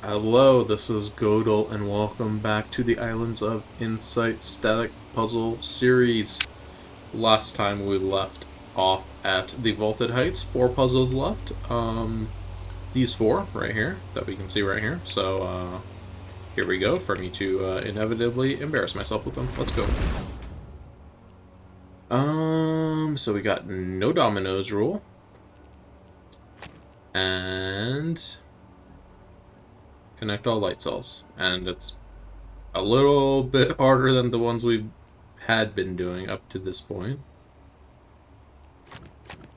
Hello, this is Godel, and welcome back to the Islands of Insight Static Puzzle series. Last time we left off at the Vaulted Heights, 4 puzzles left. These 4 right here that we can see right here. So here we go for me to inevitably embarrass myself with them. Let's go. So we got no dominoes rule, and connect all light cells, and it's a little bit harder than the ones we've had been doing up to this point.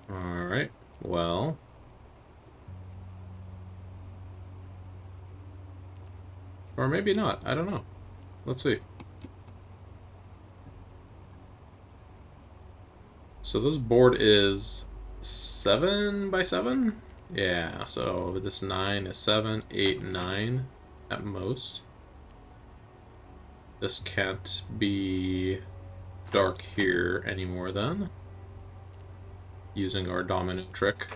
Alright, well. Or maybe not, I don't know. Let's see. So this board is 7 by 7? Yeah, so this 9 is 7, 8, 9 at most. This can't be dark here anymore then. Using our domino trick.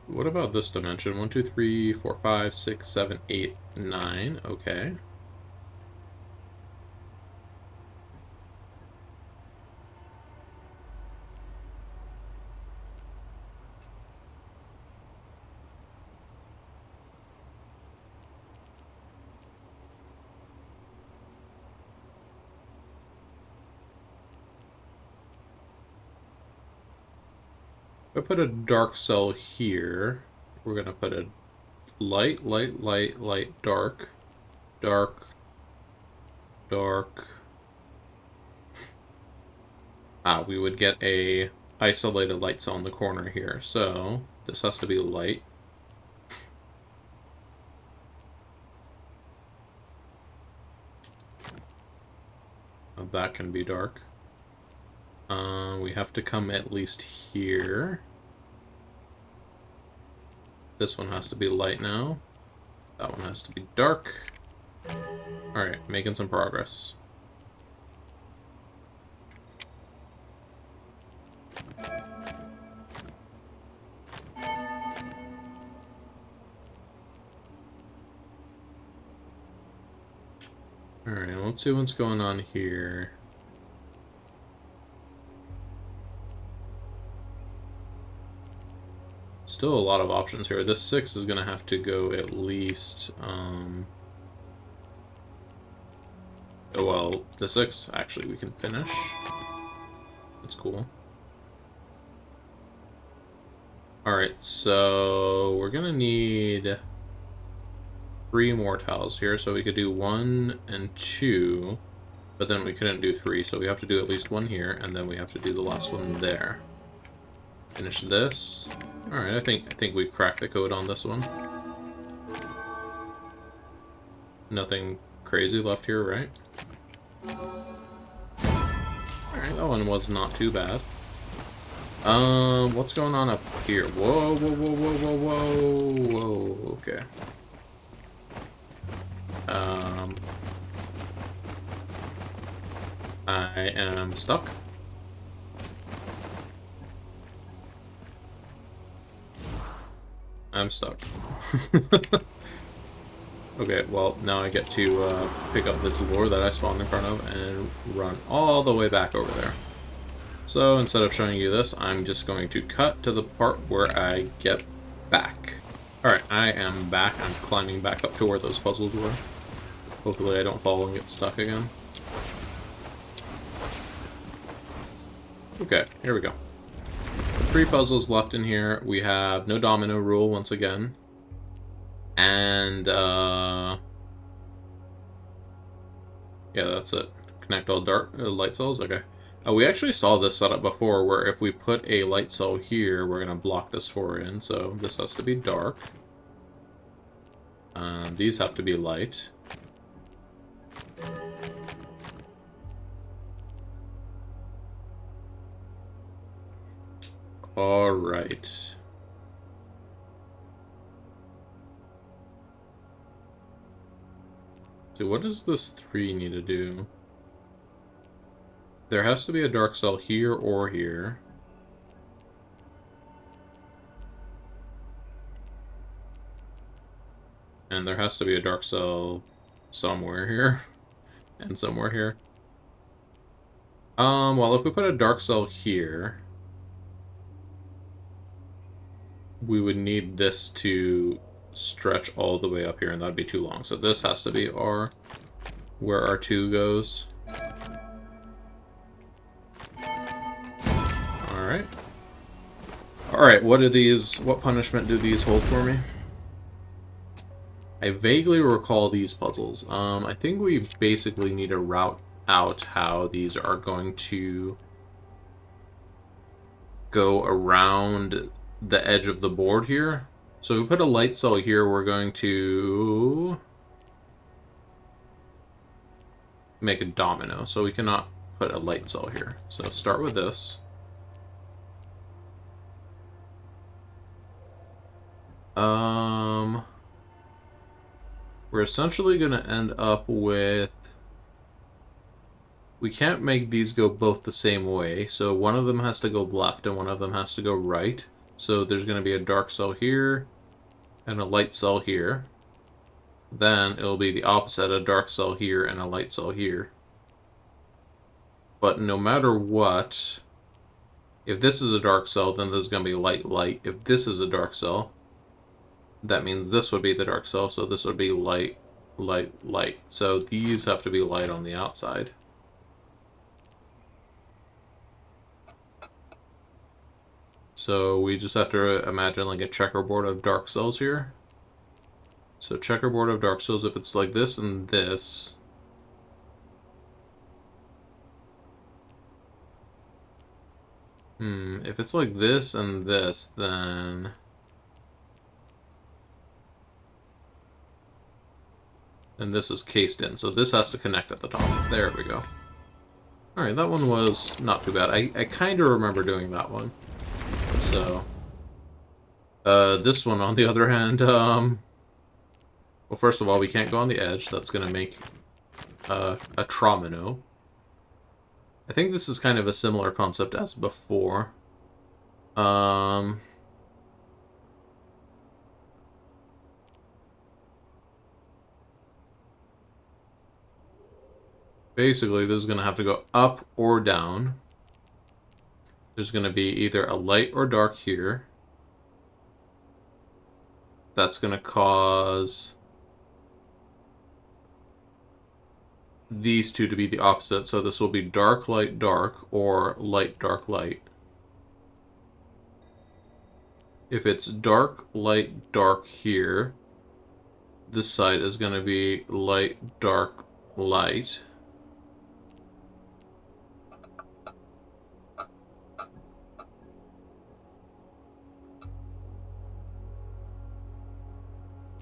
What about this dimension? 1, 2, 3, 4, 5, 6, 7, 8, 9. Okay. If I put a dark cell here, we're going to put a light, light, light, light, dark, dark, dark. We would get a isolated light cell in the corner here. So this has to be light. That can be dark. We have to come at least here. This one has to be light now. That one has to be dark. Alright, making some progress. Alright, let's see what's going on here. Still a lot of options here. This 6 is going to have to go at least... Oh, well, the 6, actually, we can finish. That's cool. Alright, so we're going to need 3 more tiles here, so we could do 1 and 2, but then we couldn't do 3, so we have to do at least 1 here, and then we have to do the last one there. Finish this. Alright, I think we cracked the code on this one. Nothing crazy left here, right? Alright, that one was not too bad. What's going on up here? Whoa, whoa, whoa, whoa, whoa, whoa, whoa, okay. I am stuck. I'm stuck. Okay, well, now I get to pick up this lure that I spawned in front of and run all the way back over there. So instead of showing you this, I'm just going to cut to the part where I get back. Alright, I am back. I'm climbing back up to where those puzzles were. Hopefully I don't fall and get stuck again. Okay, here we go. 3 puzzles left in here. We have no domino rule once again. And, yeah, that's it. Connect all dark light cells? Okay. We actually saw this setup before, where if we put a light cell here, we're going to block this 4 in, so this has to be dark. These have to be light. Alright. So what does this 3 need to do? There has to be a dark cell here or here. And there has to be a dark cell somewhere here. And somewhere here. Well, if we put a dark cell here, we would need this to stretch all the way up here, and that'd be too long. So this has to be our where our 2 goes. Alright. Alright, what punishment do these hold for me? I vaguely recall these puzzles. I think we basically need to route out how these are going to go around the edge of the board here. So if we put a light cell here, we're going to make a domino. So we cannot put a light cell here. So start with this. We're essentially going to end up with... We can't make these go both the same way, so one of them has to go left and one of them has to go right. So there's going to be a dark cell here and a light cell here. Then it'll be the opposite, a dark cell here and a light cell here. But no matter what, if this is a dark cell, then there's going to be light, light. If this is a dark cell, that means this would be the dark cell, so this would be light, light, light. So these have to be light on the outside. So we just have to imagine like a checkerboard of dark cells here. So checkerboard of dark cells, if it's like this and this, if it's like this and this, then this is cased in. So this has to connect at the top. There we go. Alright, that one was not too bad. I kind of remember doing that one. So, this one, on the other hand, well, first of all, we can't go on the edge. That's going to make a tromino. I think this is kind of a similar concept as before. Basically, this is going to have to go up or down. There's going to be either a light or dark here. That's going to cause these two to be the opposite. So this will be dark, light, dark, or light, dark, light. If it's dark, light, dark here, this side is going to be light, dark, light.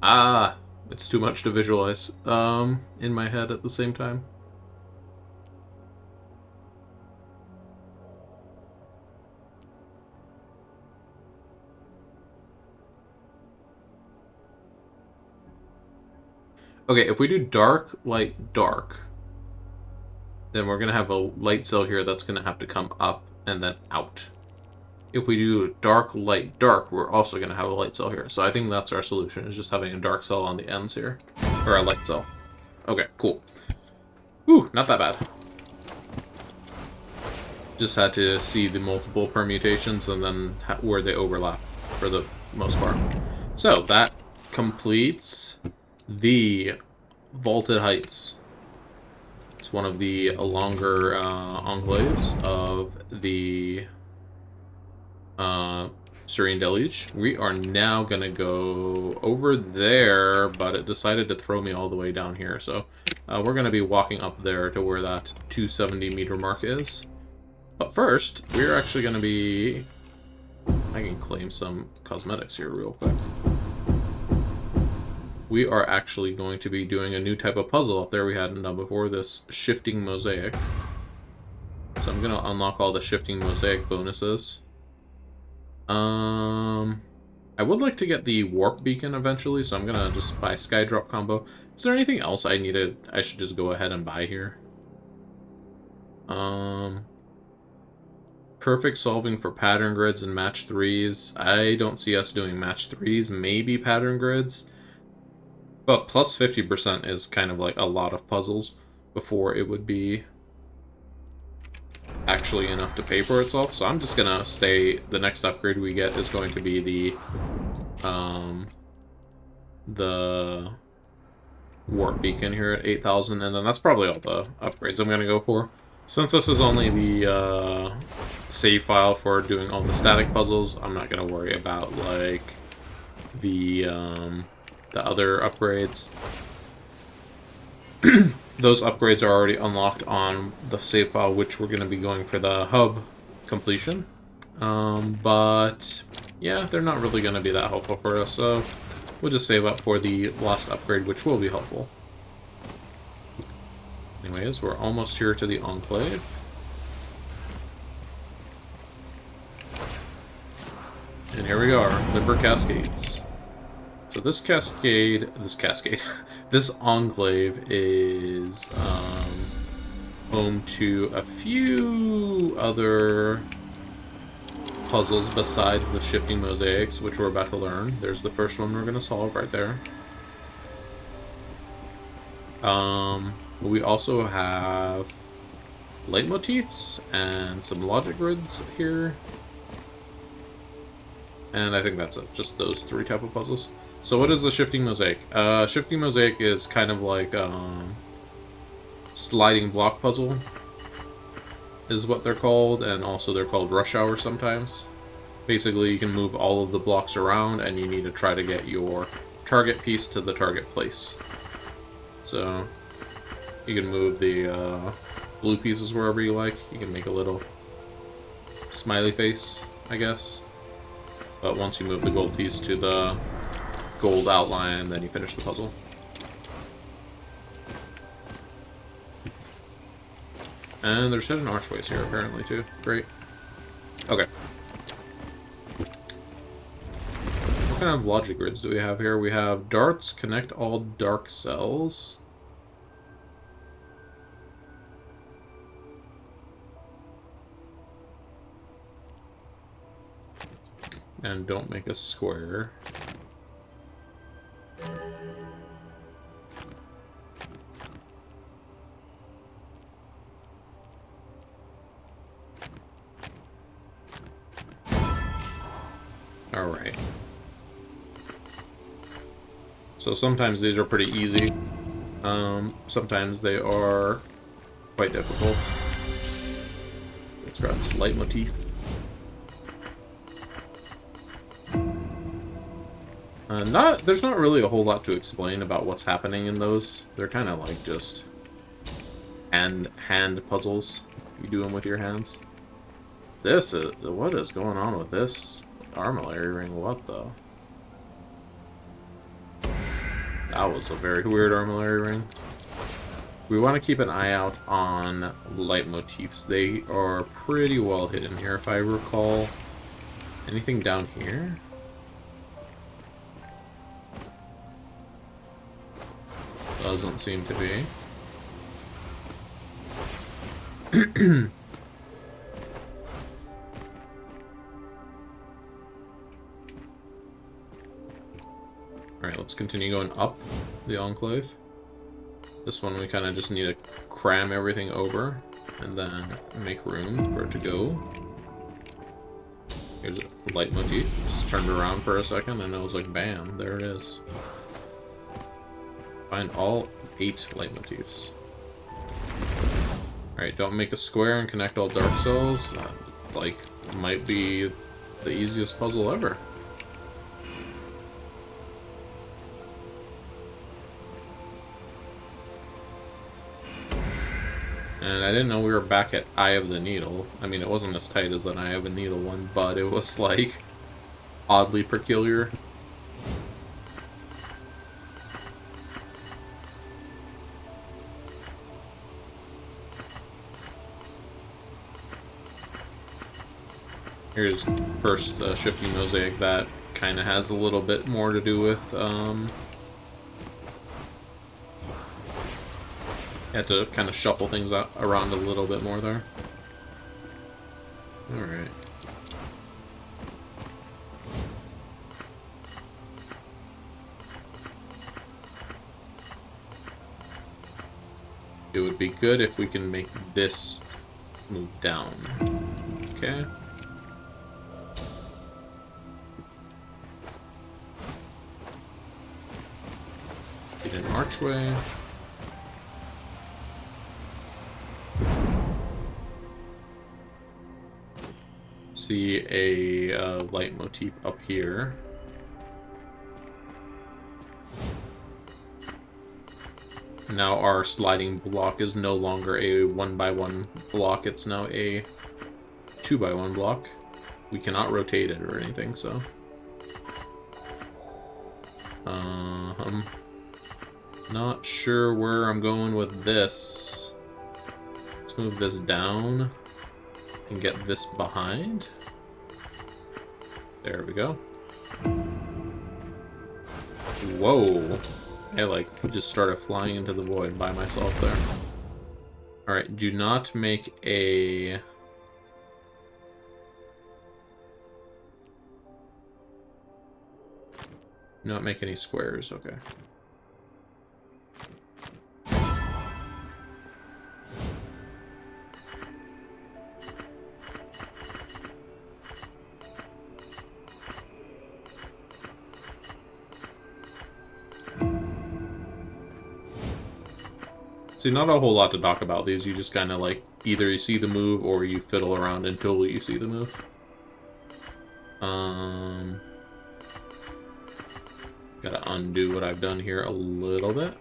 Ah, it's too much to visualize in my head at the same time. Okay, if we do dark, light, dark, then we're going to have a light cell here that's going to have to come up and then out. If we do dark, light, dark, we're also going to have a light cell here. So I think that's our solution, is just having a dark cell on the ends here. Or a light cell. Okay, cool. Whew, not that bad. Just had to see the multiple permutations and then where they overlap for the most part. So that completes the vaulted heights. It's one of the longer enclaves of the Serene Deluge. We are now gonna go over there, but it decided to throw me all the way down here, so we're gonna be walking up there to where that 270 meter mark is. But first, we're actually gonna be... I can claim some cosmetics here real quick. We are actually going to be doing a new type of puzzle up there we hadn't done before, this shifting mosaic. So I'm gonna unlock all the shifting mosaic bonuses. I would like to get the warp beacon eventually, so I'm gonna just buy Skydrop combo. Is there anything else I should just go ahead and buy here? Perfect solving for pattern grids and match 3s. I don't see us doing match 3s, maybe pattern grids. But plus 50% is kind of like a lot of puzzles before it would be actually enough to pay for itself. So I'm just gonna stay, the next upgrade we get is going to be the warp beacon here at 8,000, and then that's probably all the upgrades I'm gonna go for. Since this is only the save file for doing all the static puzzles, I'm not gonna worry about like the other upgrades. Those upgrades are already unlocked on the save file, which we're going to be going for the hub completion. But yeah, they're not really going to be that helpful for us, so we'll just save up for the last upgrade, which will be helpful. Anyways, we're almost here to the enclave. And here we are, Liver Cascades. So this enclave is home to a few other puzzles besides the shifting mosaics, which we're about to learn. There's the first one we're going to solve right there. We also have leitmotifs and some logic grids here. And I think that's it, just those 3 type of puzzles. So what is the shifting mosaic? Shifting mosaic is kind of like sliding block puzzle is what they're called, and also they're called rush hour sometimes. Basically, you can move all of the blocks around, and you need to try to get your target piece to the target place. So you can move the blue pieces wherever you like. You can make a little smiley face, I guess. But once you move the gold piece to the gold outline, then you finish the puzzle. And there's hidden archways here, apparently, too. Great. Okay. What kind of logic grids do we have here? We have darts, connect all dark cells. And don't make a square. Alright. So sometimes these are pretty easy. Sometimes they are quite difficult. Let's grab this leitmotif. There's not really a whole lot to explain about what's happening in those. They're kind of like just hand puzzles. You do them with your hands. What is going on with this armillary ring? What the? That was a very weird armillary ring. We want to keep an eye out on leitmotifs. They are pretty well hidden here, if I recall. Anything down here? Doesn't seem to be. Alright, let's continue going up the enclave. This one we kind of just need to cram everything over and then make room for it to go. Here's a leitmotif. Just turned around for a second and it was like, bam, there it is. Find all 8 leitmotifs. Alright, don't make a square and connect all dark cells. Like, might be the easiest puzzle ever. And I didn't know we were back at Eye of the Needle. I mean, it wasn't as tight as an Eye of the Needle one, but it was, like, oddly peculiar. Here's first shifting mosaic that kind of has a little bit more to do with Had to kind of shuffle things around a little bit more there. Alright. It would be good if we can make this move down. Okay. Get an archway. See a light motif up here. Now our sliding block is no longer a 1x1 block, it's now a 2x1 block. We cannot rotate it or anything, so... Not sure where I'm going with this. Let's move this down and get this behind. There we go. Whoa. I, like, just started flying into the void by myself there. Alright, do not make a... Not make any squares, okay. See, not a whole lot to talk about these. You just kind of like, either you see the move or you fiddle around until you see the move. Gotta undo what I've done here a little bit.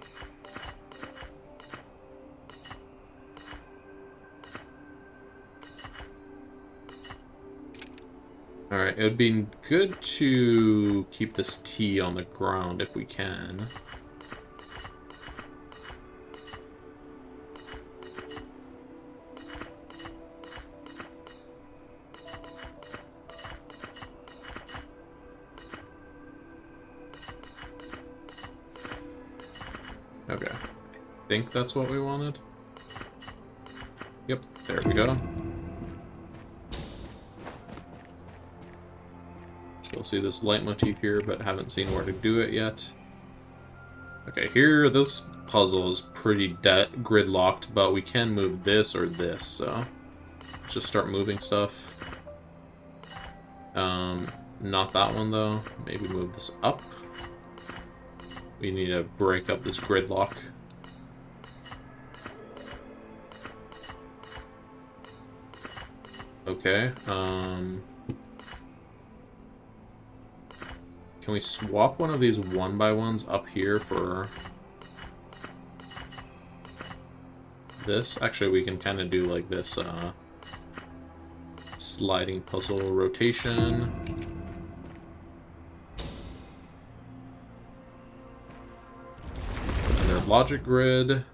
Alright, it would be good to keep this T on the ground if we can. Okay, I think that's what we wanted. Yep, there we go. Still see this light motif here, but haven't seen where to do it yet. Okay, here, this puzzle is pretty gridlocked, but we can move this or this, so... Let's just start moving stuff. Not that one, though. Maybe move this up. We need to break up this gridlock. Okay, can we swap one of these 1x1s up here for this? Actually, we can kind of do like this, sliding puzzle rotation. Logic grid.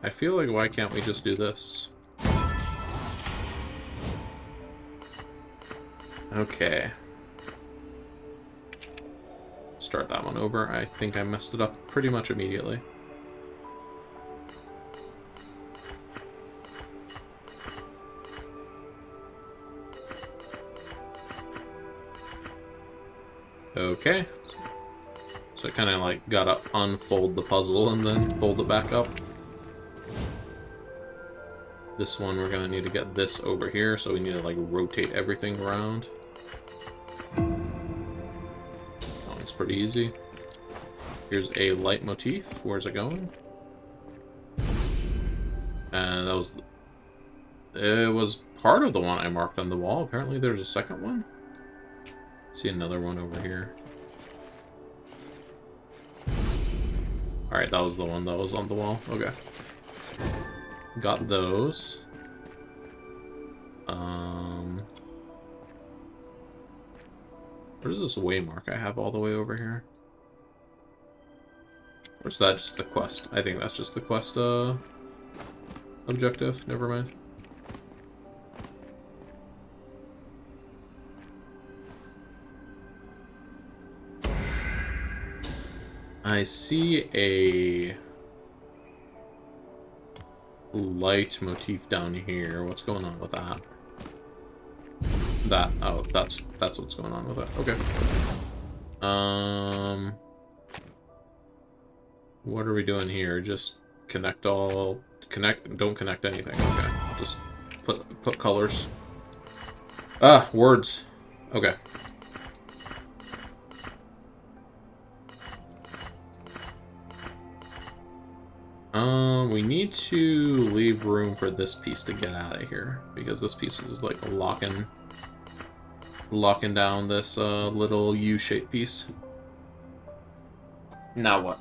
I feel like why can't we just do this? Okay. Start that one over. I think I messed it up pretty much immediately. Okay. So I kind of like gotta unfold the puzzle and then fold it back up. This one we're gonna need to get this over here, so we need to like rotate everything around. That one's pretty easy. Here's a light motif. Where's it going? And that was... It was part of the one I marked on the wall. Apparently there's a second one. See another one over here. Alright, that was the one that was on the wall. Okay. Got those. Where's this waymark I have all the way over here? Or is that just the quest? I think that's just the quest, objective. Never mind. I see a light motif down here. What's going on with that? Oh, that's what's going on with it. Okay. What are we doing here? Just connect, don't connect anything. Okay. Just put colors. Ah, words. Okay. We need to leave room for this piece to get out of here, because this piece is like locking down this little U-shaped piece. Now what?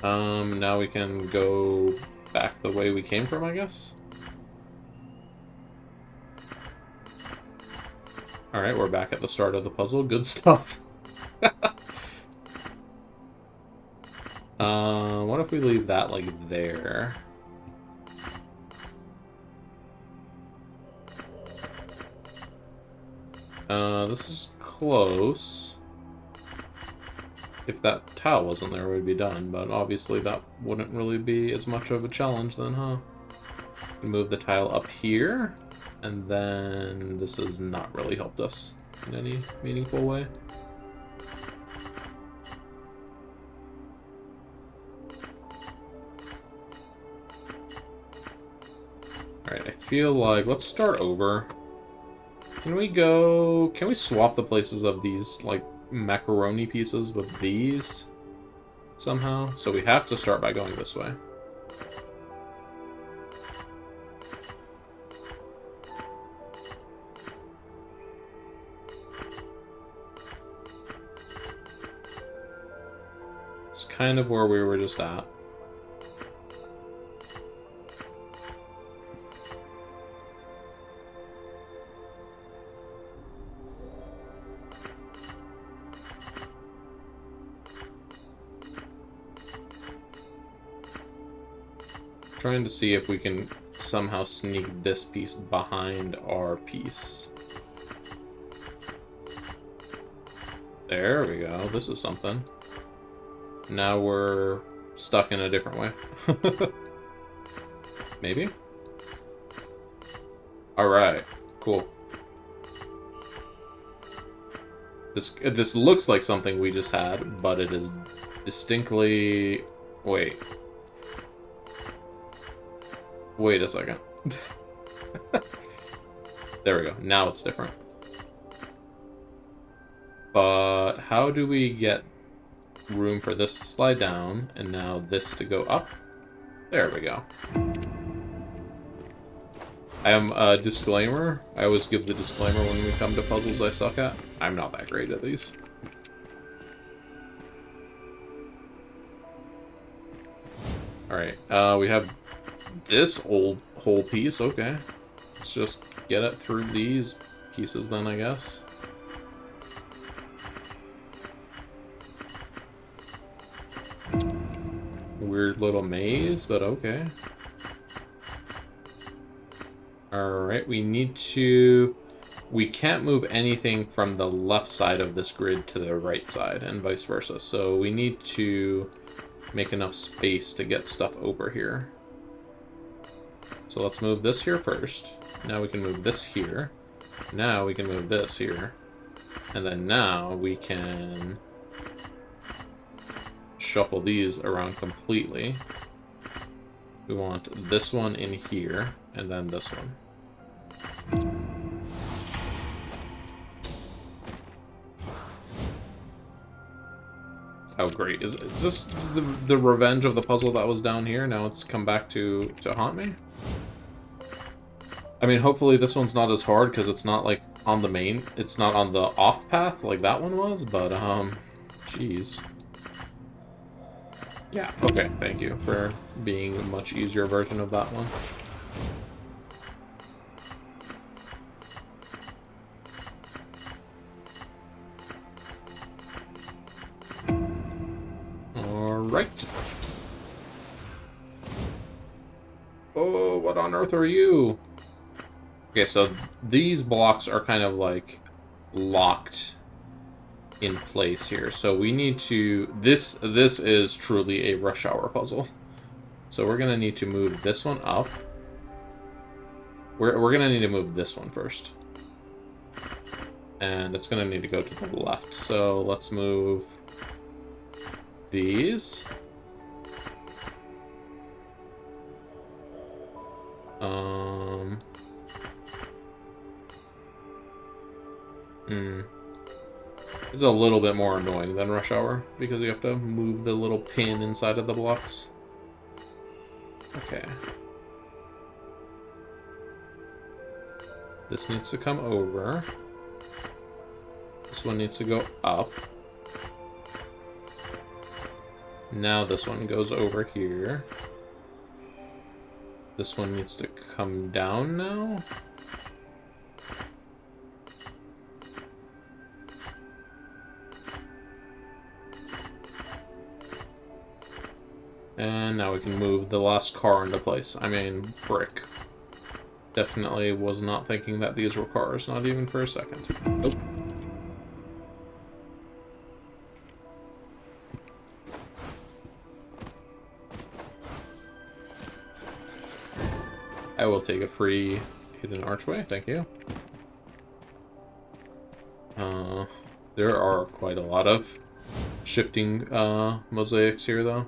Now we can go back the way we came from, I guess. Alright, we're back at the start of the puzzle. Good stuff. What if we leave that, like, there? This is close. If that tile wasn't there, we'd be done, but obviously that wouldn't really be as much of a challenge then, huh? We move the tile up here, and then this has not really helped us in any meaningful way. Alright, I feel like, let's start over. Can we swap the places of these, like, macaroni pieces with these somehow? So we have to start by going this way. It's kind of where we were just at. Trying to see if we can somehow sneak this piece behind our piece. There we go. This is something. Now we're stuck in a different way. Maybe? Alright. Cool. This looks like something we just had, but it is distinctly... Wait. Wait a second. There we go. Now it's different. But how do we get room for this to slide down and now this to go up? There we go. I am a disclaimer. I always give the disclaimer when we come to puzzles I suck at. I'm not that great at these. Alright, we have this whole piece. Okay. Let's just get it through these pieces then, I guess. Weird little maze, but okay. Alright, we can't move anything from the left side of this grid to the right side, and vice versa. So we need to make enough space to get stuff over here. So let's move this here first. Now we can move this here. Now we can move this here. And then now we can shuffle these around completely. We want this one in here, and then this one. Oh, great. Is this the revenge of the puzzle that was down here? Now it's come back to haunt me? I mean, hopefully this one's not as hard, because it's not, like, on the main... It's not on the off path like that one was, but, jeez. Yeah, okay, thank you for being a much easier version of that one. Alright. Oh, what on earth are you? Okay, so these blocks are kind of, like, locked in place here. So we need to... This is truly a rush hour puzzle. So we're going to need to move this one up. We're going to need to move this one first. And it's going to need to go to the left. So let's move these. It's a little bit more annoying than rush hour because you have to move the little pin inside of the blocks. Okay. This needs to come over. This one needs to go up. Now this one goes over here. This one needs to come down now. And now we can move the last car into place. I mean, brick. Definitely was not thinking that these were cars, not even for a second. Nope. I will take a free hidden archway, thank you. There are quite a lot of shifting mosaics here, though.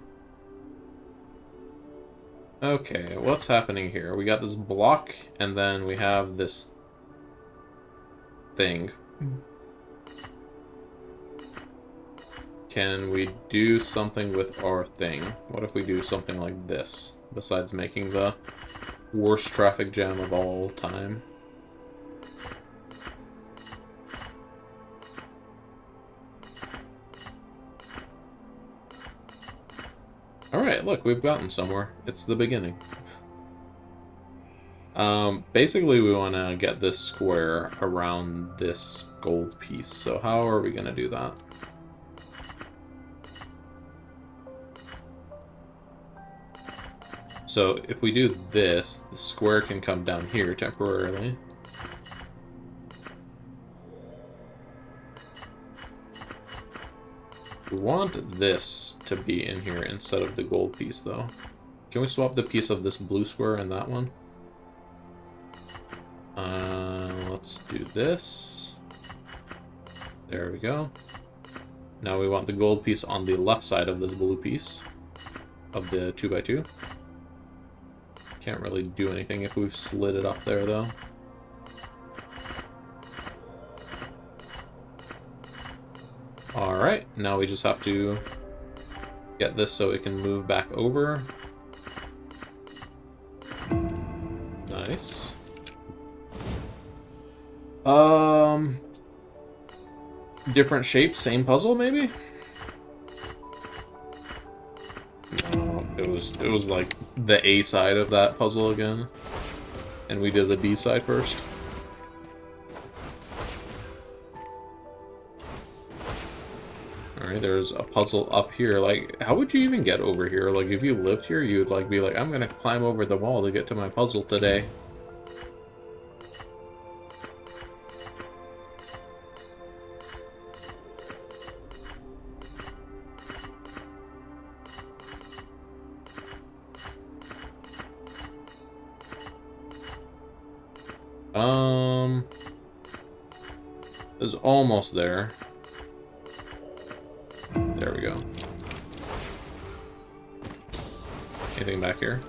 Okay, what's happening here? We got this block, and then we have this thing. Can we do something with our thing? What if we do something like this, besides making the worst traffic jam of all time? Alright, look, we've gotten somewhere. It's the beginning. Basically we want to get this square around this gold piece. So how are we going to do that? So if we do this, the square can come down here temporarily. We want this to be in here instead of the gold piece, though. Can we swap the piece of this blue square and that one? Let's do this. There we go. Now we want the gold piece on the left side of this blue piece of the 2x2. Can't really do anything if we've slid it up there, though. Alright, now we just have to get this so it can move back over. Nice. Different shape, same puzzle, maybe? No, it was like the A side of that puzzle again. And we did the B side first. Alright, there's a puzzle up here. Like, how would you even get over here? Like, if you lived here, you would, like, be like, I'm gonna climb over the wall to get to my puzzle today. It was almost there. There we go. Anything back here?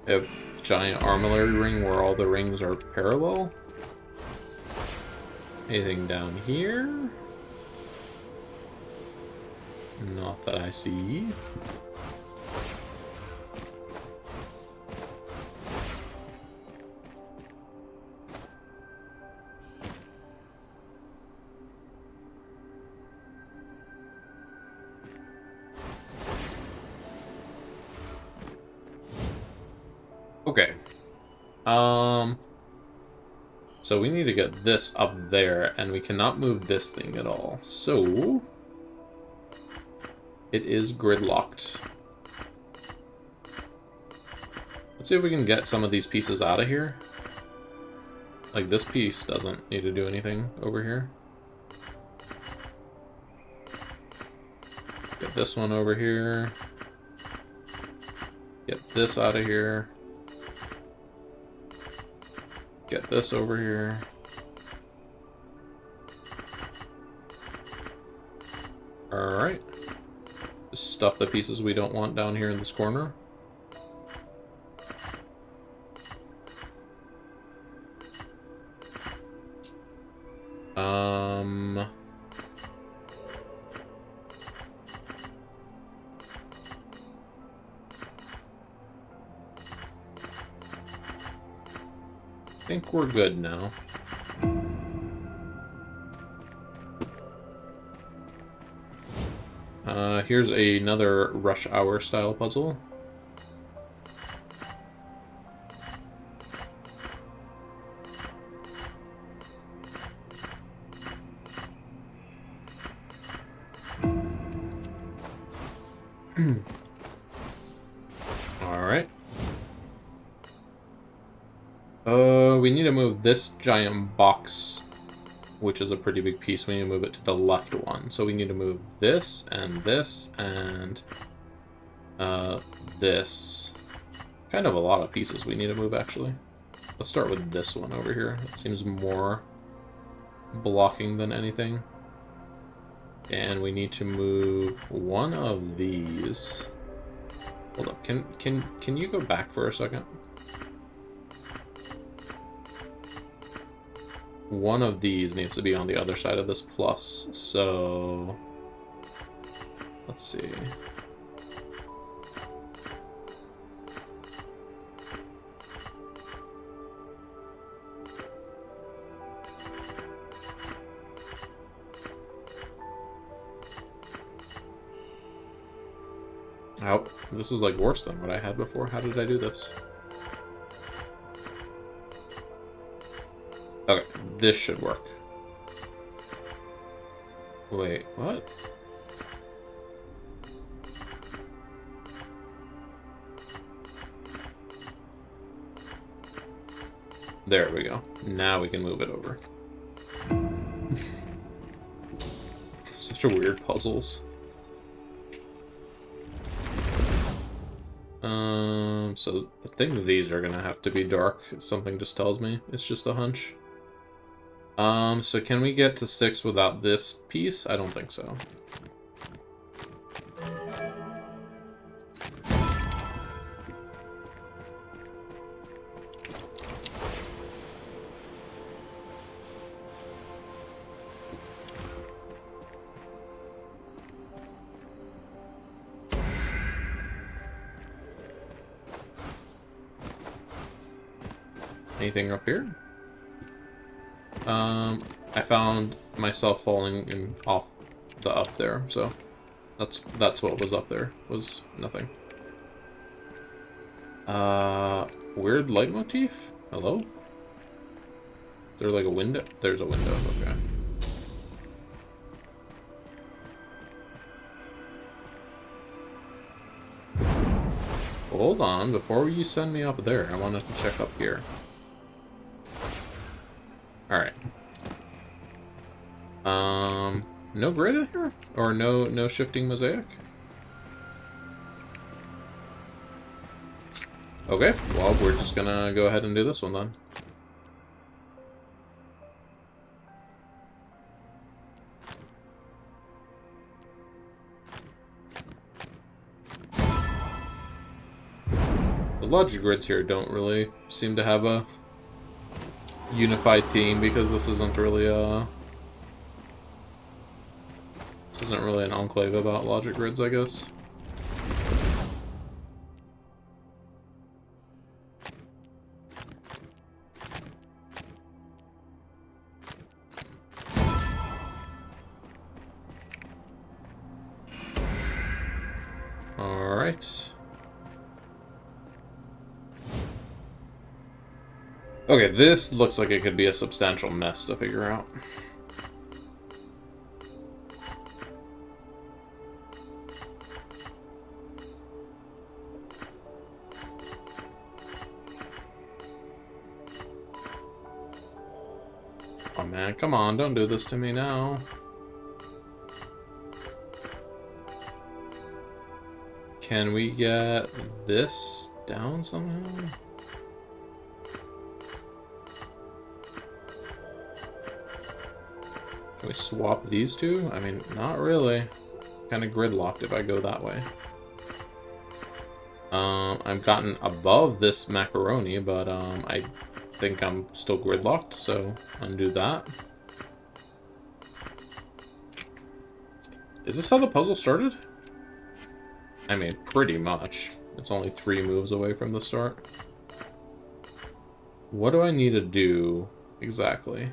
A giant armillary ring where all the rings are parallel? Anything down here? Not that I see. Okay. So we need to get this up there, and we cannot move this thing at all. So it is gridlocked. Let's see if we can get some of these pieces out of here. Like, this piece doesn't need to do anything over here. Get this one over here. Get this out of here. Get this over here. Alright. Just stuff the pieces we don't want down here in this corner. I think we're good now. Here's another rush hour style puzzle. Alright. We need to move this giant box, which is a pretty big piece. We need to move it to the left one. So we need to move this and this and this. Kind of a lot of pieces we need to move, actually. Let's start with this one over here. It seems more blocking than anything. And we need to move one of these. Hold up, can you go back for a second? One of these needs to be on the other side of this plus, so let's see. Oh, this is like worse than what I had before. How did I do this? Okay, this should work. Wait, what? There we go. Now we can move it over. Such a weird puzzles. So I think these are gonna have to be dark. Something just tells me. It's just a hunch. So can we get to 6 without this piece? I don't think so. Anything up here? I found myself falling off the up there, so that's what was up there, was nothing. Weird leitmotif? Hello? Is there like a window? There's a window, okay. Hold on, before you send me up there, I wanted to check up here. Alright. No grid in here? Or no shifting mosaic? Okay, well, we're just gonna go ahead and do this one then. The logic grids here don't really seem to have a unified theme, because this isn't really an enclave about logic grids, I guess. All right. Okay, this looks like it could be a substantial mess to figure out. Oh man, come on, don't do this to me now. Can we get this down somehow? Can we swap these two? I mean, not really. Kind of gridlocked if I go that way. I've gotten above this macaroni, but I think I'm still gridlocked, so undo that. Is this how the puzzle started? I mean, pretty much. It's only 3 moves away from the start. What do I need to do exactly?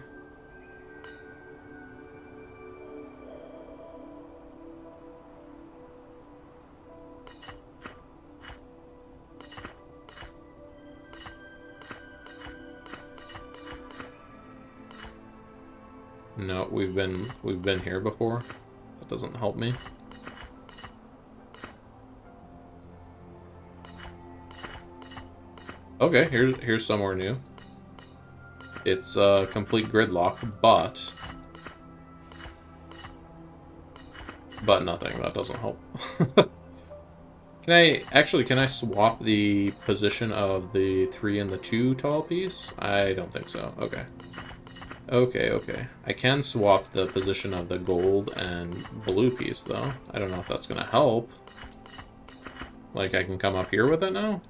No, we've been here before. That doesn't help me. Okay, here's somewhere new. It's a complete gridlock, but nothing. That doesn't help. Can I swap the position of the 3 and the 2 tall piece? I don't think so. Okay. Okay. I can swap the position of the gold and blue piece, though. I don't know if that's gonna help. Like, I can come up here with it now?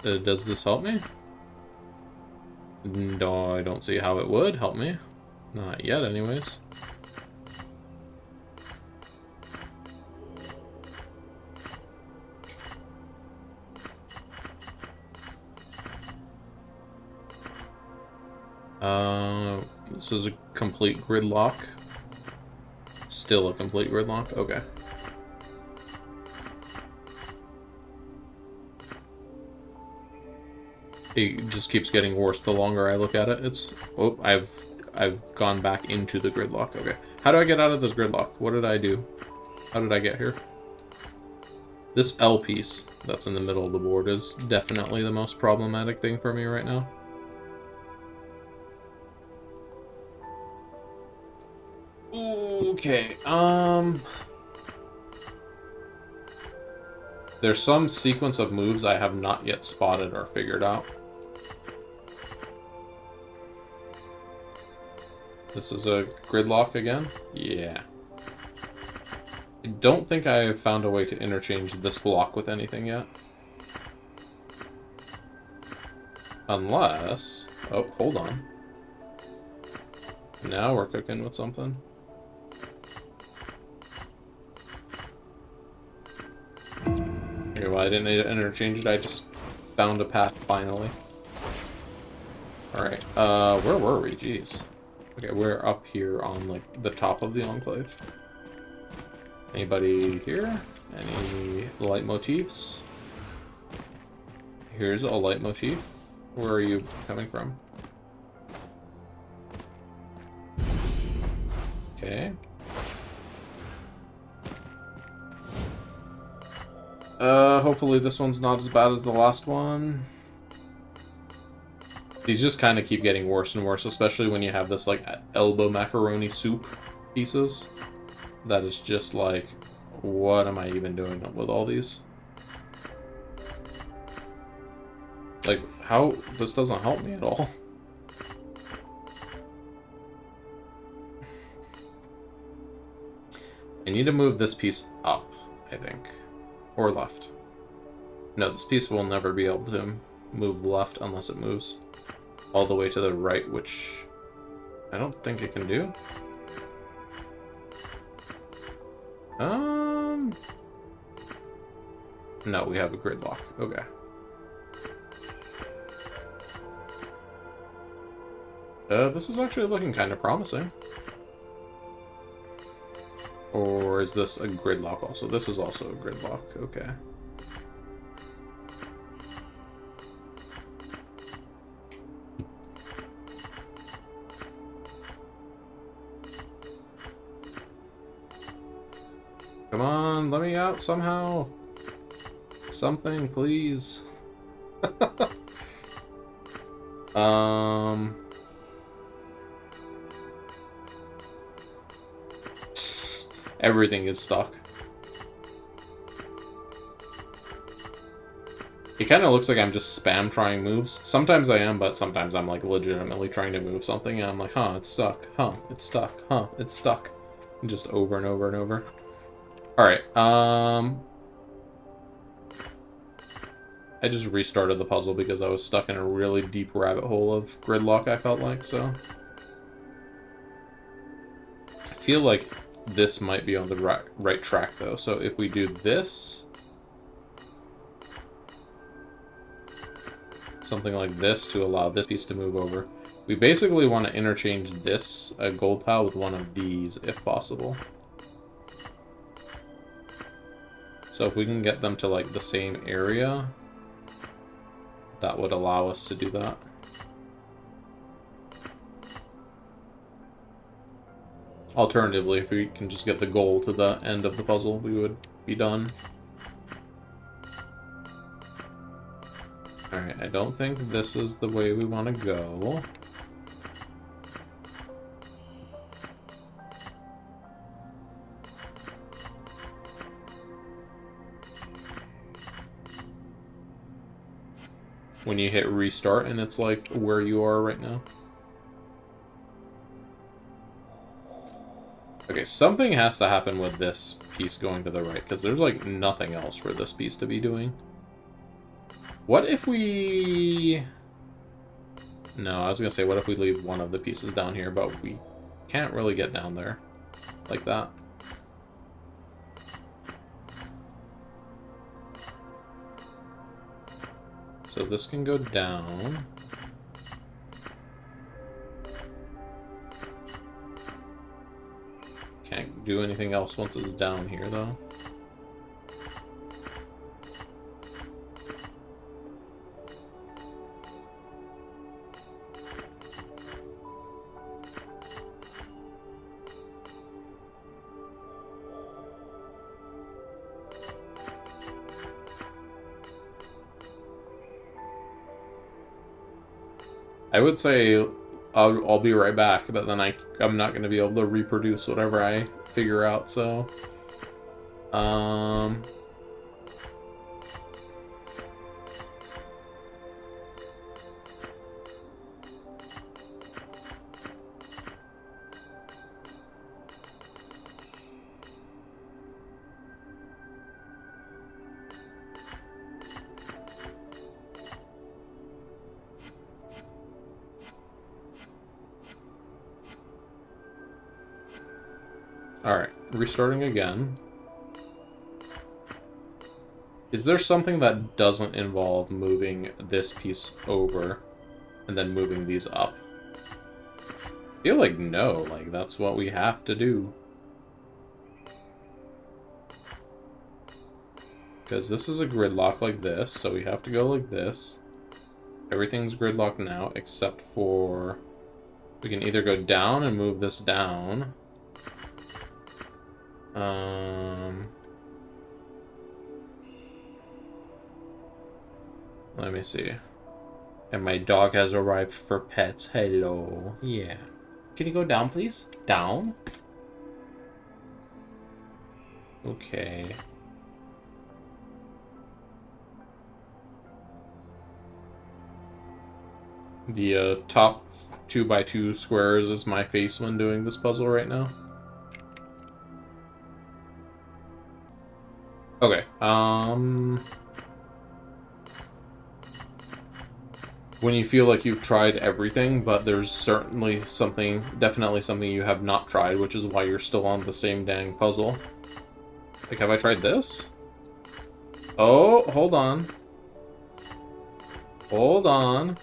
Does this help me? No, I don't see how it would help me. Not yet, anyways. This is a complete gridlock. Still a complete gridlock? Okay. It just keeps getting worse the longer I look at it. It's... Oh, I've gone back into the gridlock. Okay. How do I get out of this gridlock? What did I do? How did I get here? This L piece that's in the middle of the board is definitely the most problematic thing for me right now. Okay, there's some sequence of moves I have not yet spotted or figured out. This is a gridlock again? Yeah. I don't think I have found a way to interchange this block with anything yet. Unless... Oh, hold on. Now we're cooking with something. Okay, well, I didn't need to interchange it, I just found a path finally. Alright, where were we? Jeez. Okay, we're up here on, like, the top of the enclave. Anybody here? Any leitmotifs? Here's a leitmotif. Where are you coming from? Okay. Hopefully this one's not as bad as the last one. These just kind of keep getting worse and worse, especially when you have this, like, elbow macaroni soup pieces. That is just like, what am I even doing with all these? Like, how... This doesn't help me at all. I need to move this piece up, I think. Or left. No, this piece will never be able to move left unless it moves all the way to the right, which I don't think it can do. No, we have a gridlock. Okay. This is actually looking kind of promising. Or is this a gridlock also? This is also a gridlock. Okay. Come on, let me out somehow. Something, please. Everything is stuck. It kind of looks like I'm just spam trying moves. Sometimes I am, but sometimes I'm like legitimately trying to move something and I'm like, huh, it's stuck. Huh, it's stuck. Huh, it's stuck. And just over and over and over. Alright, I just restarted the puzzle because I was stuck in a really deep rabbit hole of gridlock, I felt like, so. I feel like this might be on the right track, though. So if we do this, something like this to allow this piece to move over, we basically want to interchange this gold tile with one of these, if possible. So if we can get them to, like, the same area, that would allow us to do that. Alternatively, if we can just get the goal to the end of the puzzle, we would be done. Alright, I don't think this is the way we want to go. When you hit restart and it's like where you are right now. Okay, something has to happen with this piece going to the right, because there's like nothing else for this piece to be doing. What if we... No, I was gonna say, what if we leave one of the pieces down here, but we can't really get down there like that. So this can go down. Can't do anything else once it's down here, though. I would say I'll be right back, but then I'm not going to be able to reproduce whatever I figure out, so... Alright, restarting again. Is there something that doesn't involve moving this piece over and then moving these up? I feel like no, like that's what we have to do. Because this is a gridlock like this, so we have to go like this. Everything's gridlocked now, except for... We can either go down and move this down. Let me see. And my dog has arrived for pets. Hello. Yeah. Can you go down, please? Down? Okay. The top 2x2 squares is my face when doing this puzzle right now. Okay, when you feel like you've tried everything, but there's certainly something, definitely something you have not tried, which is why you're still on the same dang puzzle. Like, have I tried this? Oh, hold on. Hold on.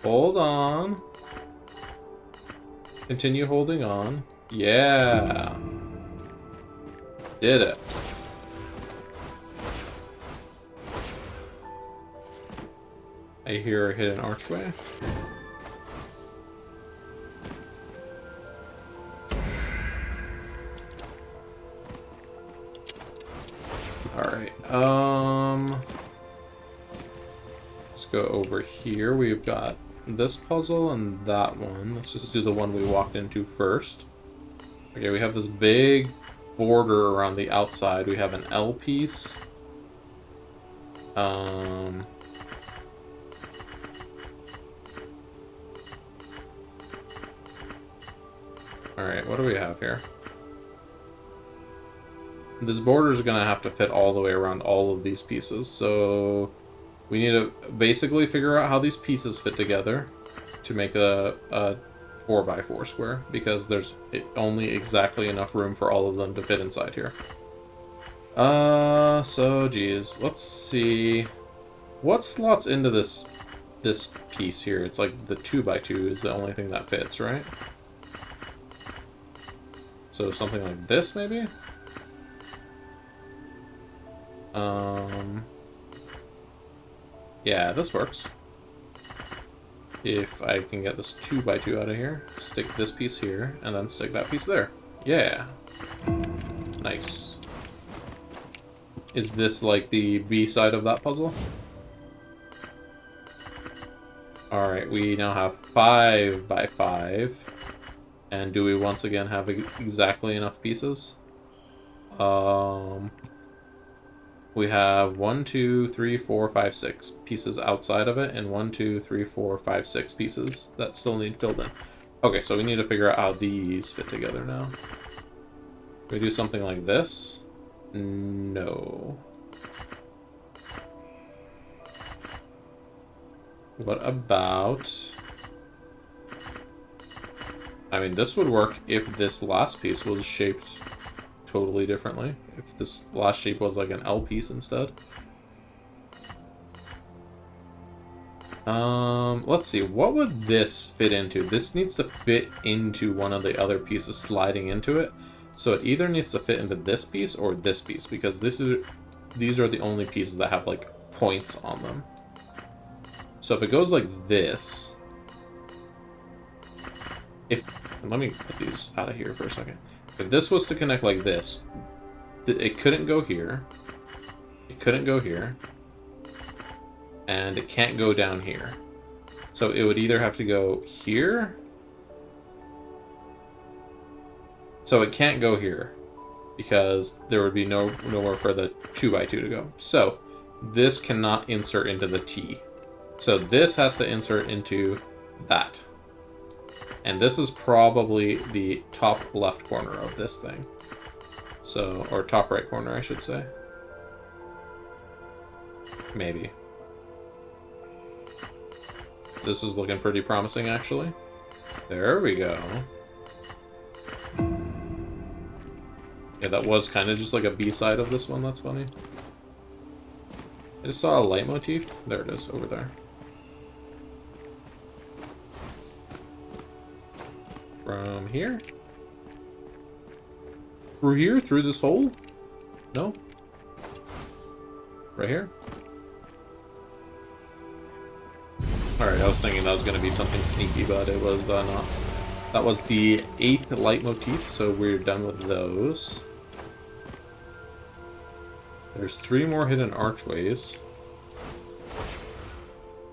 Hold on. Continue holding on. Yeah. Did it. I hear a hidden archway. Alright, let's go over here. We've got this puzzle and that one. Let's just do the one we walked into first. Okay, we have this big border around the outside, we have an L piece. Alright, what do we have here? This border is going to have to fit all the way around all of these pieces, so we need to basically figure out how these pieces fit together to make a 4x4 square, because there's only exactly enough room for all of them to fit inside here. So geez, let's see. What slots into this piece here? It's like the 2x2 is the only thing that fits, right? So something like this, maybe? Yeah, this works. If I can get this 2x2 out of here, stick this piece here, and then stick that piece there. Yeah. Nice. Is this like the B side of that puzzle? Alright, we now have 5x5. And do we once again have exactly enough pieces? We have 1, 2, 3, 4, 5, 6 pieces outside of it, and 1, 2, 3, 4, 5, 6 pieces that still need filled in. Okay, so we need to figure out how these fit together now. Can we do something like this? No. What about... I mean, this would work if this last piece was shaped totally differently. If this last shape was like an L piece instead. Let's see. What would this fit into? This needs to fit into one of the other pieces sliding into it. So it either needs to fit into this piece or this piece, because these are the only pieces that have like points on them. So if it goes like this, let me put these out of here for a second. If this was to connect like this, it couldn't go here. It couldn't go here. And it can't go down here. So it would either have to go here. So it can't go here, because there would be nowhere for the 2x2 to go. So this cannot insert into the T. So this has to insert into that. And this is probably the top left corner of this thing. So, or top right corner, I should say. Maybe. This is looking pretty promising, actually. There we go. Yeah, that was kind of just like a B-side of this one. That's funny. I just saw a leitmotif. There it is, over there. From here? Through here? Through this hole? No? Right here? Alright, I was thinking that was going to be something sneaky, but it was not. That was the 8th leitmotif, so we're done with those. There's 3 more hidden archways.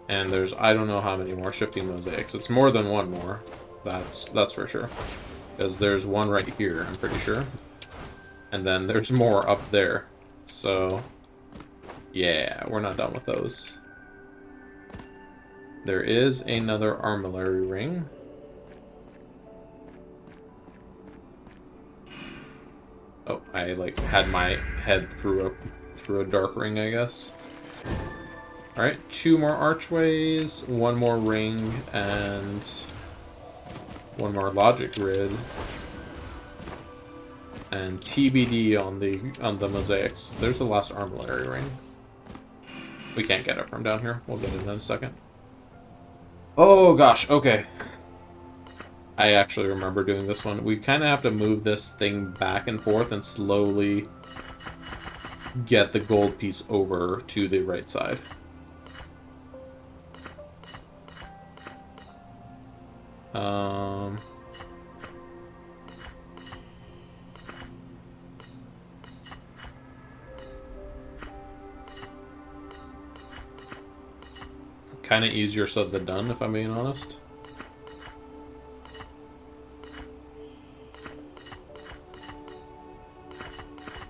And there's I don't know how many more shifting mosaics. It's more than one more. That's for sure. Because there's one right here, I'm pretty sure. And then there's more up there. So, yeah, we're not done with those. There is another armillary ring. Oh, I like had my head through a dark ring, I guess. Alright, 2 more archways, 1 more ring, and 1 more logic grid. And TBD on the mosaics. There's the last armillary ring. We can't get it from down here. We'll get it in a second. Oh gosh, okay. I actually remember doing this one. We kind of have to move this thing back and forth and slowly get the gold piece over to the right side. Kind of easier said than done, if I'm being honest.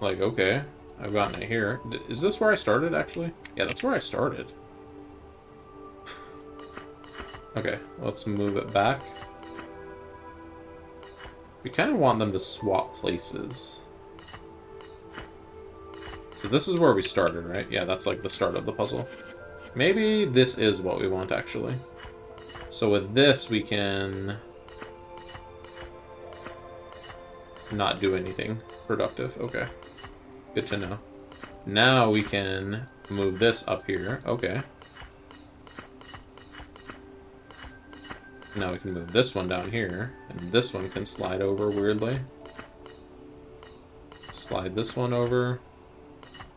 Like, okay, I've gotten it here. Is this where I started, actually? Yeah, that's where I started. Okay, let's move it back. We kind of want them to swap places. So this is where we started, right? Yeah, that's like the start of the puzzle. Maybe this is what we want, actually. So with this, we can not do anything productive. Okay, good to know. Now we can move this up here. Okay. Now we can move this one down here, and this one can slide over weirdly. Slide this one over.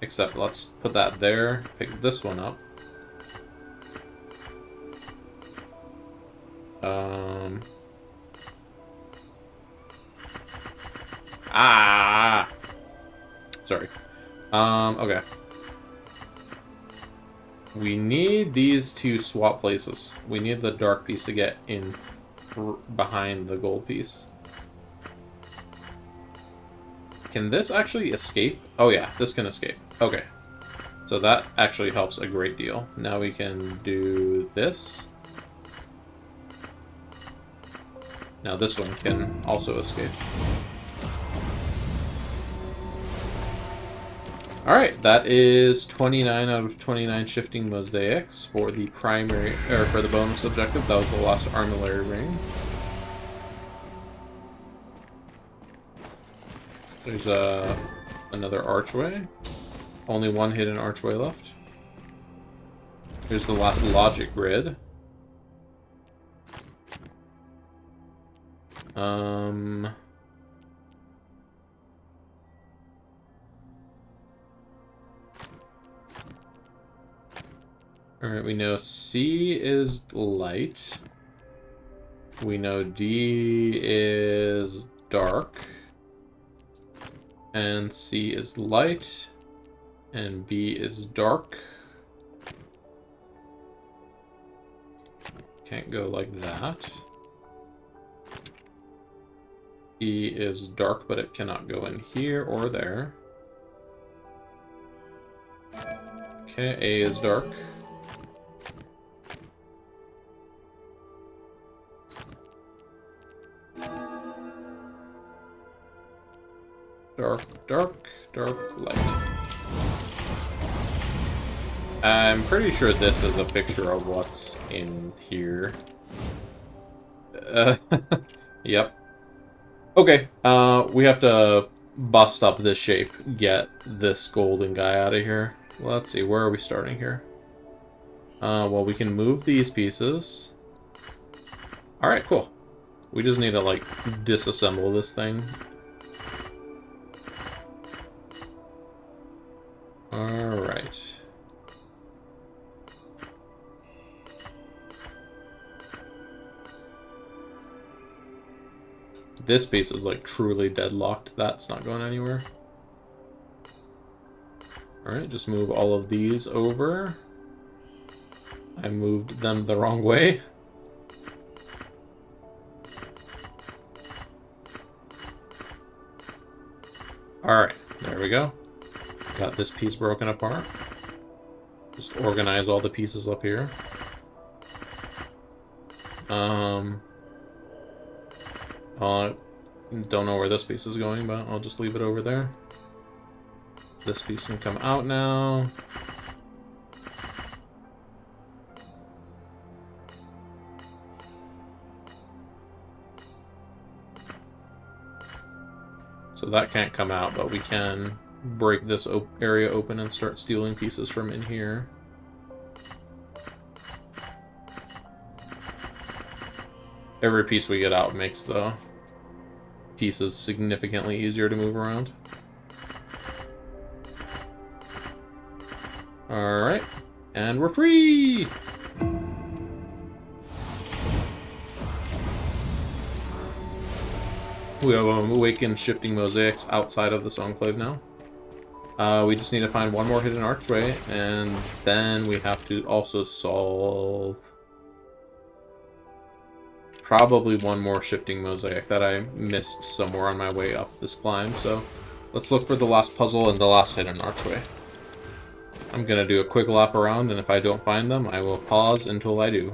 Except let's put that there, pick this one up. Sorry. Okay. We need these to swap places. We need the dark piece to get in behind the gold piece. Can this actually escape? Oh yeah, this can escape. Okay. So that actually helps a great deal. Now we can do this. Now this one can also escape. Alright, that is 29 out of 29 shifting mosaics for the primary, or for the bonus objective. That was the last armillary ring. There's another archway. Only one hidden archway left. Here's the last logic grid. Alright, we know C is light. We know D is dark. And C is light. And B is dark. Can't go like that. E is dark, but it cannot go in here or there. Okay, A is dark. Dark, dark, dark, light. I'm pretty sure this is a picture of what's in here. Yep. Okay, we have to bust up this shape, get this golden guy out of here. Let's see, where are we starting here? Well, we can move these pieces. Alright, cool. We just need to, like, disassemble this thing. Alright. This piece is, like, truly deadlocked. That's not going anywhere. Alright, just move all of these over. I moved them the wrong way. Alright, there we go. Got this piece broken apart. Just organize all the pieces up here. Don't know where this piece is going, but I'll just leave it over there. This piece can come out now. So that can't come out, but we can break this area open and start stealing pieces from in here. Every piece we get out makes the pieces significantly easier to move around. Alright, and we're free! We have awakened shifting mosaics outside of this enclave now. We just need to find one more hidden archway, and then we have to also solve probably one more shifting mosaic that I missed somewhere on my way up this climb, so Let's look for the last puzzle and the last hidden archway. I'm gonna do a quick lap around, and if I don't find them, I will pause until I do.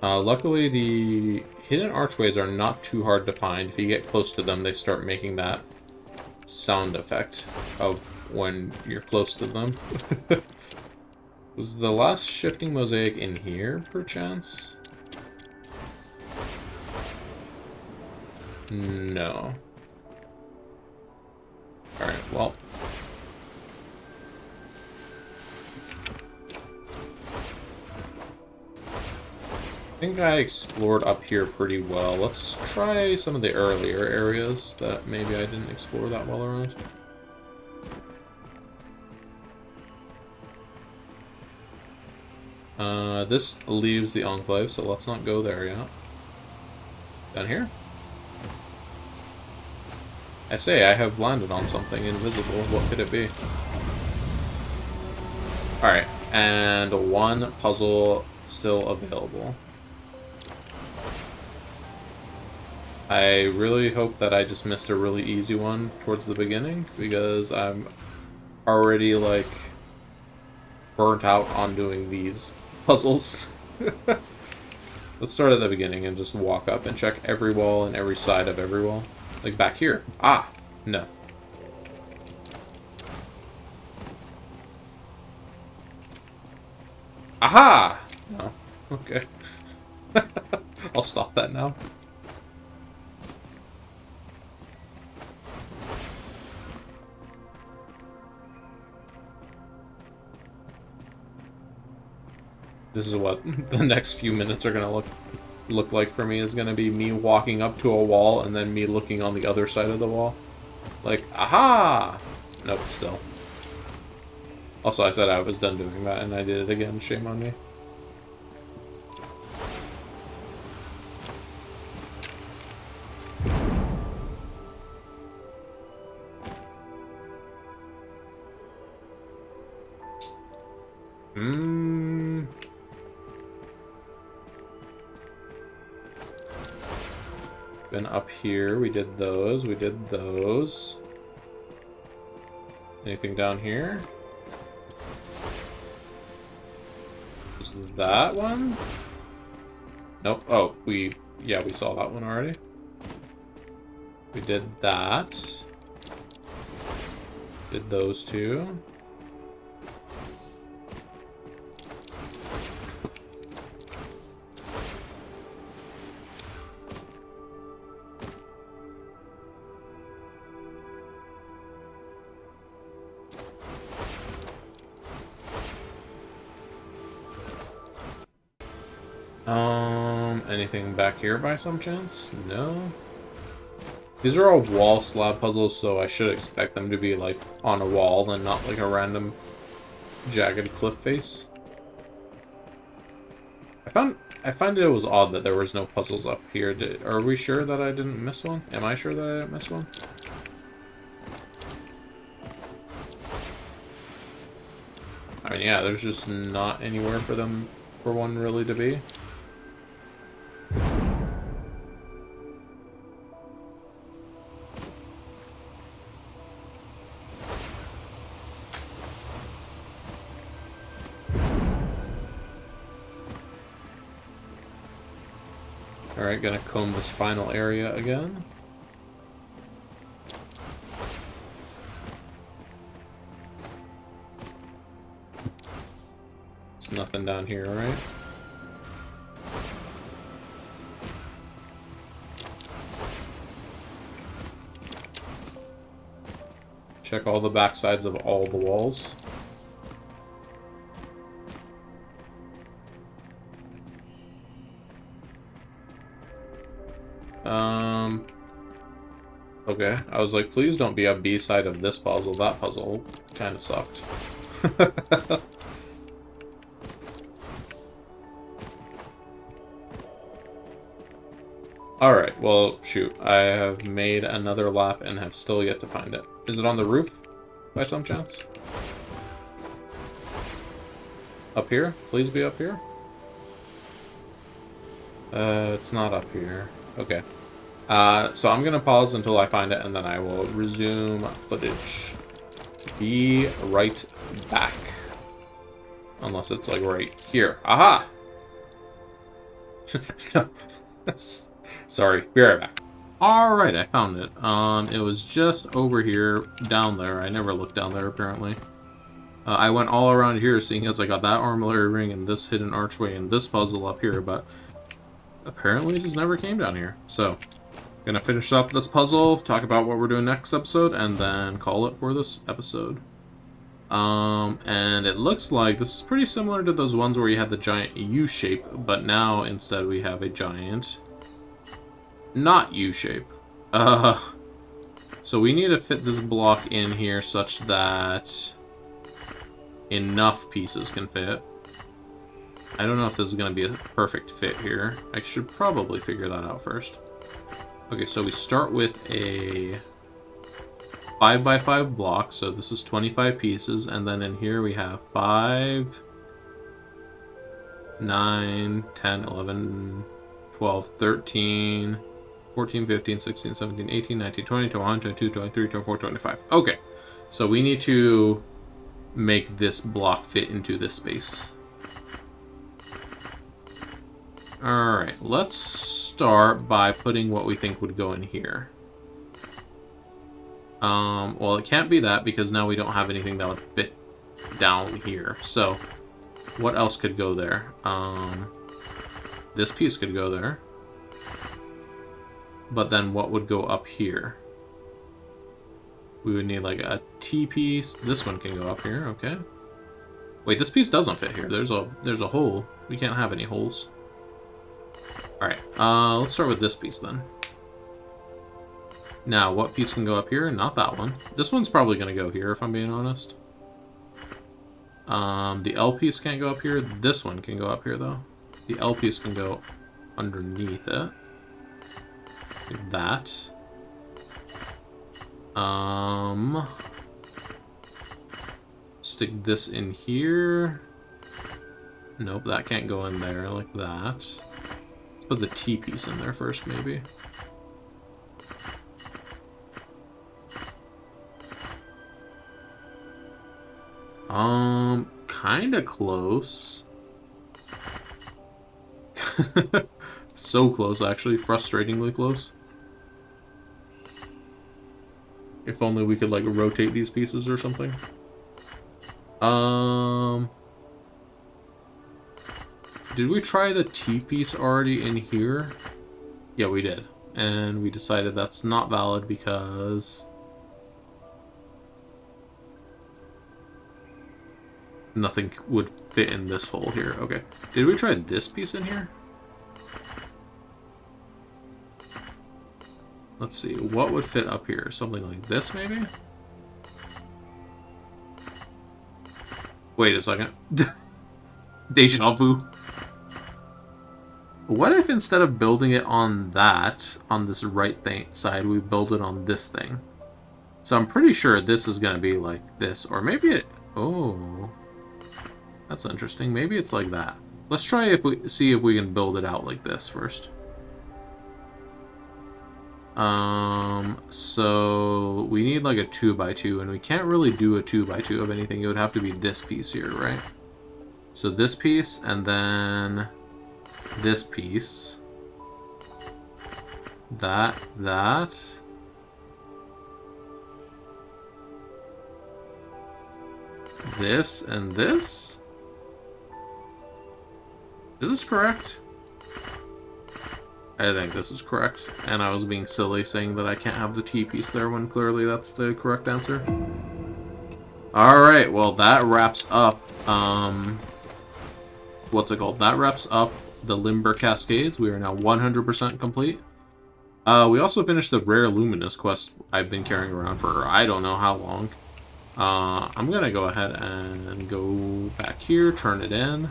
Luckily, the hidden archways are not too hard to find. If you get close to them, they start making that sound effect of when you're close to them. Was the last shifting mosaic in here, perchance? No. Alright, well. I think I explored up here pretty well. Let's try some of the earlier areas that maybe I didn't explore that well around. This leaves the enclave, so let's not go there yet. Down here? I say, I have landed on something invisible. What could it be? Alright, and one puzzle still available. I really hope that I just missed a really easy one towards the beginning, because I'm already, like, burnt out on doing these puzzles. Let's start at the beginning and just walk up and check every wall and every side of every wall. Like back here. Ah! No. Aha! No. Okay. I'll stop that now. This is what the next few minutes are gonna look like for me, is gonna be me walking up to a wall and then me looking on the other side of the wall. Like, aha! Nope, still. Also, I said I was done doing that and I did it again. Shame on me. Been up here, we did those, we did those. Anything down here? Is that one? Nope. Oh, we saw that one already. We did that. Did those two. Anything back here by some chance? No. These are all wall slab puzzles, so I should expect them to be like on a wall and not like a random jagged cliff face. I find it was odd that there was no puzzles up here. Are we sure that I didn't miss one? Am I sure that I didn't miss one? I mean, yeah, there's just not anywhere for one really to be. Alright, gonna comb this final area again. There's nothing down here, right? Check all the backsides of all the walls. Okay, I was like, please don't be a B-side of this puzzle. That puzzle kind of sucked. Alright, well, shoot. I have made another lap and have still yet to find it. Is it on the roof, by some chance? Up here? Please be up here? It's not up here. Okay. So I'm going to pause until I find it, and then I will resume footage. Be right back. Unless it's, like, right here. Aha! No. Sorry. Be right back. Alright, I found it. It was just over here, down there. I never looked down there, apparently. I went all around here, seeing as I got that armillary ring and this hidden archway and this puzzle up here, but apparently it just never came down here. So, gonna finish up this puzzle, talk about what we're doing next episode, and then call it for this episode. And it looks like this is pretty similar to those ones where you had the giant U shape, but now instead we have a giant not U shape. So we need to fit this block in here such that enough pieces can fit. I don't know if this is going to be a perfect fit here. I should probably figure that out first. Okay, so we start with a 5x5 block, so this is 25 pieces, and then in here we have 5, 9, 10, 11, 12, 13, 14, 15, 16, 17, 18, 19, 20, 21, 22, 23, 24, 25. Okay, so we need to make this block fit into this space. Alright, let's start by putting what we think would go in here. Well, it can't be that because now we don't have anything that would fit down here. So, what else could go there? This piece could go there. But then what would go up here? We would need like a T piece. This one can go up here, okay. Wait, this piece doesn't fit here. There's a hole. We can't have any holes. Alright, let's start with this piece then. Now, what piece can go up here? Not that one. This one's probably going to go here, if I'm being honest. The L piece can't go up here. This one can go up here, though. The L piece can go underneath it. Like that. Stick this in here. Nope, that can't go in there like that. Let's put the T piece in there first, maybe. Kinda close. So close, actually. Frustratingly close. If only we could, like, rotate these pieces or something. Did we try the T piece already in here? Yeah, we did. And we decided that's not valid because nothing would fit in this hole here. Okay. Did we try this piece in here? Let's see. What would fit up here? Something like this, maybe? Wait a second. Deja vu. What if instead of building it on that, on this right side, we build it on this thing? So I'm pretty sure this is going to be like this. Or maybe it... Oh... That's interesting. Maybe it's like that. Let's try see if we can build it out like this first. So we need like a 2x2, and we can't really do a 2x2 of anything. It would have to be this piece here, right? So this piece, and then this piece. That. This and this. Is this correct? I think this is correct. And I was being silly saying that I can't have the T piece there when clearly that's the correct answer. Alright, well that wraps up, what's it called? That wraps up the Limber Cascades. We are now 100% complete. We also finished the Rare Luminous quest I've been carrying around for I don't know how long. I'm gonna go ahead and go back here, turn it in.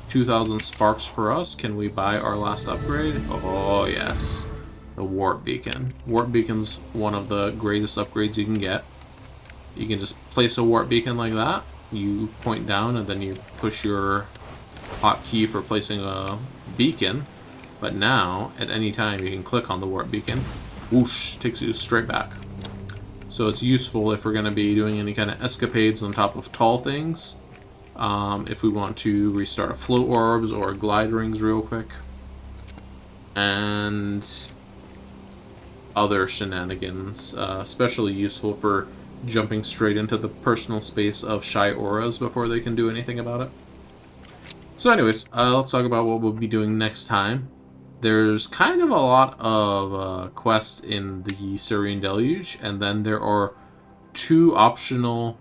2,000 sparks for us. Can we buy our last upgrade? Oh, yes. The Warp Beacon. Warp Beacon's one of the greatest upgrades you can get. You can just place a Warp Beacon like that. You point down and then you push your hotkey for placing a beacon. But now, at any time, you can click on the warp beacon. Whoosh, takes you straight back. So it's useful if we're going to be doing any kind of escapades on top of tall things. If we want to restart float orbs or glide rings real quick. And other shenanigans, especially useful for jumping straight into the personal space of shy auras before they can do anything about it. So anyways, let's talk about what we'll be doing next time. There's kind of a lot of quests in the Syrian Deluge, and then there are 2 optional,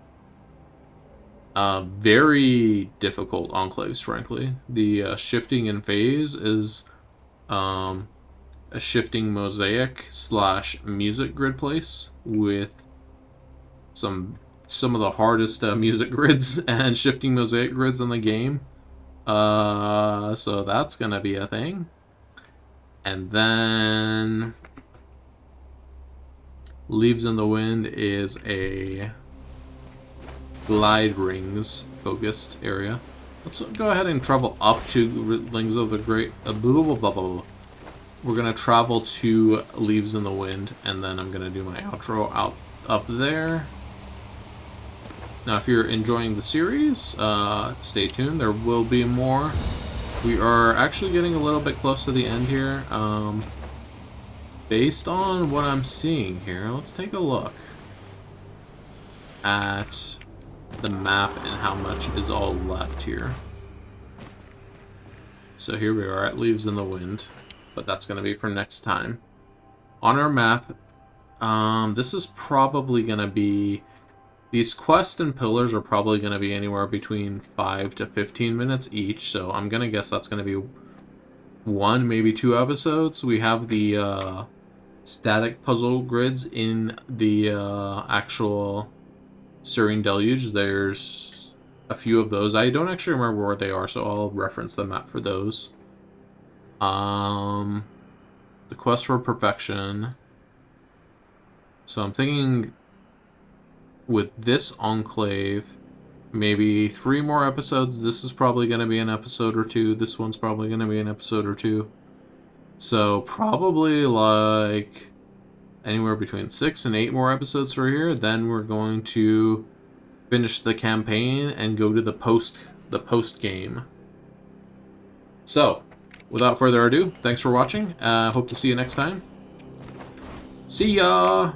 very difficult enclaves, frankly. The shifting in phase is a shifting mosaic / music grid place with some of the hardest music grids and shifting mosaic grids in the game. So that's gonna be a thing. And then Leaves in the Wind is a glide rings focused area. Let's go ahead and travel up to Rings of the Great. Blah, blah, blah, blah, blah. We're gonna travel to Leaves in the Wind, and then I'm gonna do my outro out up there. Now, if you're enjoying the series, stay tuned. There will be more. We are actually getting a little bit close to the end here. Based on what I'm seeing here, let's take a look at the map and how much is all left here. So here we are at Leaves in the Wind, but that's going to be for next time. On our map, this is probably going to be... These quests and pillars are probably going to be anywhere between 5 to 15 minutes each, so I'm going to guess that's going to be 1, maybe 2 episodes. We have the static puzzle grids in the actual Syrian Deluge. There's a few of those. I don't actually remember where they are, so I'll reference the map for those. The quest for perfection. So I'm thinking with this enclave, maybe 3 more episodes. This is probably going to be an episode or 2. This one's probably going to be an episode or 2. So probably like anywhere between 6 and 8 more episodes for here. Then we're going to finish the campaign and go to the post game. So, without further ado, thanks for watching. Hope to see you next time. See ya!